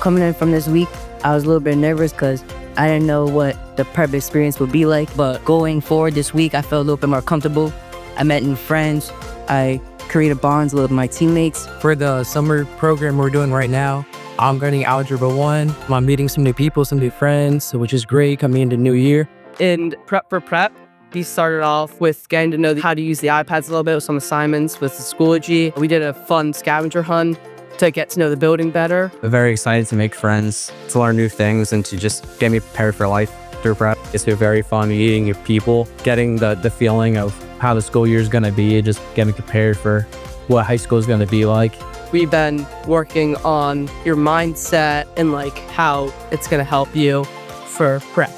Coming in from this week, I was a little bit nervous because I didn't know what the prep experience would be like. But going forward this week, I felt a little bit more comfortable. I met new friends. I created bonds with my teammates. For the summer program we're doing right now, I'm learning Algebra 1. I'm meeting some new people, some new friends, which is great coming into new year. In prep for prep, we started off with getting to know how to use the iPads a little bit with some assignments with the Schoology. We did a fun scavenger hunt to get to know the building better. I'm very excited to make friends, to learn new things, and to just get me prepared for life through prep. It's been very fun meeting new people, getting the feeling of how the school year is going to be, just getting prepared for what high school is going to be like. We've been working on your mindset and like how it's going to help you for prep.